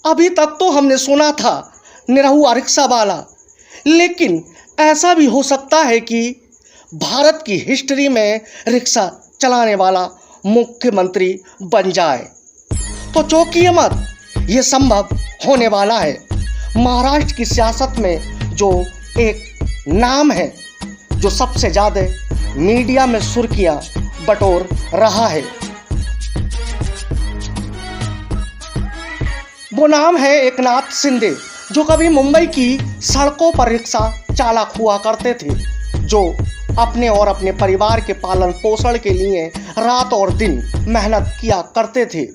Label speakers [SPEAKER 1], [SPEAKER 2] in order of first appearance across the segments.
[SPEAKER 1] अभी तक तो हमने सुना था निरहुआ रिक्शा वाला, लेकिन ऐसा भी हो सकता है कि भारत की हिस्ट्री में रिक्शा चलाने वाला मुख्यमंत्री बन जाए। तो चौंकिए मत, ये संभव होने वाला है। महाराष्ट्र की सियासत में जो एक नाम है जो सबसे ज़्यादा मीडिया में सुर्खियां बटोर रहा है, वो नाम है एकनाथ शिंदे, जो कभी मुंबई की सड़कों पर रिक्शा चालक हुआ करते थे, जो अपने और अपने परिवार के पालन पोषण के लिए रात और दिन मेहनत किया करते थे,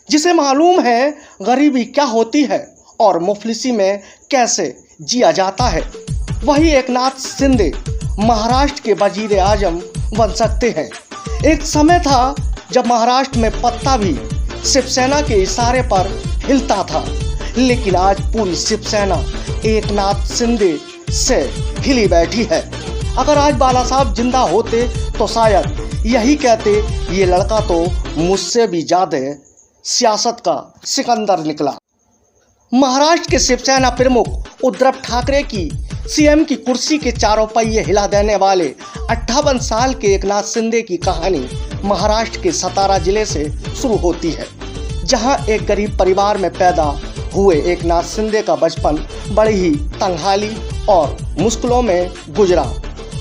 [SPEAKER 1] जिसे मालूम है गरीबी क्या होती है और मुफलिसी में कैसे जिया जाता है। वही एकनाथ शिंदे महाराष्ट्र के वजीर आजम बन सकते हैं। एक समय था जब महाराष्ट्र में पत्ता भी शिवसेना के इशारे पर हिलता था, लेकिन आज पूरी शिवसेना एकनाथ शिंदे से हिली बैठी है। अगर आज बाला साहब जिंदा होते तो शायद यही कहते, ये लड़का तो मुझसे भी ज्यादा सियासत का सिकंदर निकला। महाराष्ट्र के शिवसेना प्रमुख उद्धव ठाकरे की सीएम की कुर्सी के चारों पहिए हिला देने वाले 58 साल के एकनाथ शिंदे की कहानी महाराष्ट्र के सतारा जिले से शुरू होती है, जहां एक गरीब परिवार में पैदा हुए एकनाथ शिंदे का बचपन बड़ी ही तंगहाली और मुश्किलों में गुजरा।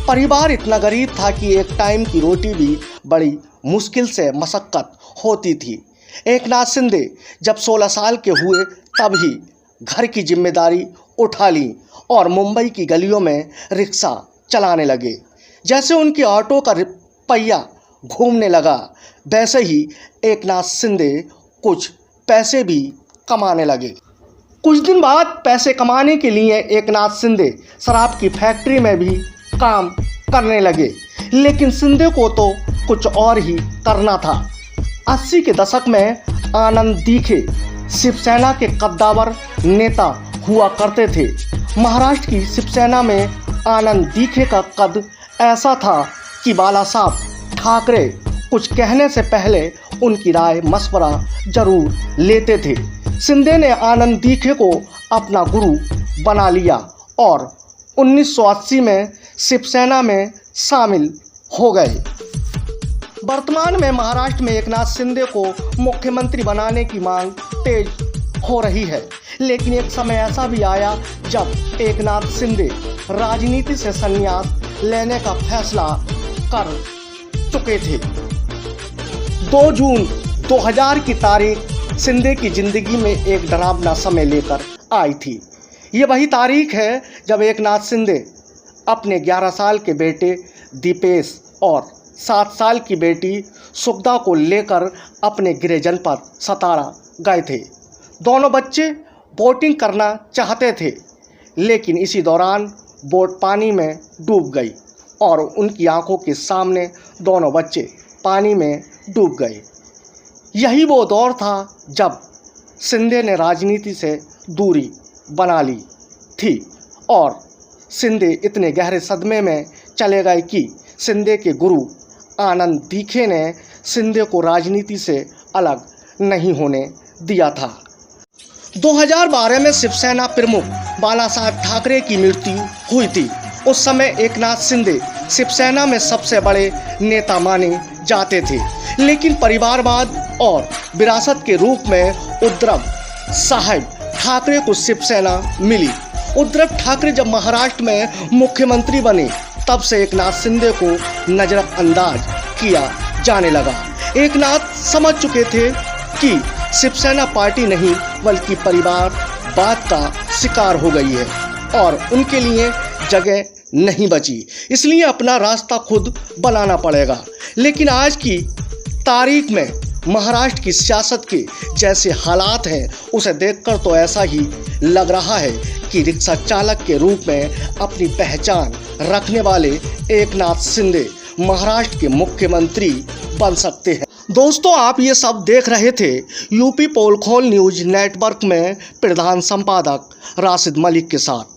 [SPEAKER 1] परिवार इतना गरीब था कि एक टाइम की रोटी भी बड़ी मुश्किल से मशक्कत होती थी। एकनाथ शिंदे जब 16 साल के हुए तब ही घर की जिम्मेदारी उठा ली और मुंबई की गलियों में रिक्शा चलाने लगे। जैसे उनके ऑटो का पहिया घूमने लगा, वैसे ही एकनाथ शिंदे कुछ पैसे भी कमाने लगे। कुछ दिन बाद पैसे कमाने के लिए एकनाथ शिंदे शराब की फैक्ट्री में भी काम करने लगे, लेकिन शिंदे को तो कुछ और ही करना था। 80 के दशक में आनंद दीखे शिवसेना के कद्दावर नेता हुआ करते थे। महाराष्ट्र की शिवसेना में आनंद दीखे का कद ऐसा था कि बाला साहब ठाकरे कुछ कहने से पहले उनकी राय मशवरा जरूर लेते थे। शिंदे ने आनंद दीखे को अपना गुरु बना लिया और 1980 में शिवसेना में शामिल हो गए। वर्तमान में महाराष्ट्र में एकनाथ शिंदे को मुख्यमंत्री बनाने की मांग तेज हो रही है, लेकिन एक समय ऐसा भी आया जब एकनाथ शिंदे राजनीति से संन्यास लेने का फैसला कर चुके थे। 2 जून 2000 की तारीख शिंदे की जिंदगी में एक डरावना समय लेकर आई थी। ये वही तारीख है जब एकनाथ शिंदे अपने 11 साल के बेटे दीपेश और 7 साल की बेटी सुखदा को लेकर अपने गृह जनपद सतारा गए थे। दोनों बच्चे बोटिंग करना चाहते थे, लेकिन इसी दौरान बोट पानी में डूब गई और उनकी आंखों के सामने दोनों बच्चे पानी में डूब गए। यही वो दौर था जब शिंदे ने राजनीति से दूरी बना ली थी और शिंदे इतने गहरे सदमे में चले गए कि शिंदे के गुरु आनंद दीखे ने शिंदे को राजनीति से अलग नहीं होने दिया था। 2012 में शिवसेना प्रमुख बाला साहब ठाकरे की मृत्यु हुई थी। उस समय एकनाथ शिंदे शिवसेना में सबसे बड़े नेता माने जाते थे, लेकिन परिवारवाद और विरासत के रूप में उद्धव साहब ठाकरे को शिवसेना मिली। उद्धव ठाकरे जब महाराष्ट्र में मुख्यमंत्री बने तब से एकनाथ शिंदे को नजरअंदाज किया जाने लगा। एकनाथ समझ चुके थे कि शिवसेना पार्टी नहीं बल्कि परिवारवाद का शिकार हो गई है और उनके लिए जगह नहीं बची, इसलिए अपना रास्ता खुद बनाना पड़ेगा। लेकिन आज की तारीख में महाराष्ट्र की सियासत के जैसे हालात हैं, उसे देखकर तो ऐसा ही लग रहा है कि रिक्शा चालक के रूप में अपनी पहचान रखने वाले एकनाथ शिंदे महाराष्ट्र के मुख्यमंत्री बन सकते हैं। दोस्तों, आप ये सब देख रहे थे यूपी पोल खोल न्यूज नेटवर्क में प्रधान संपादक राशिद मलिक के साथ।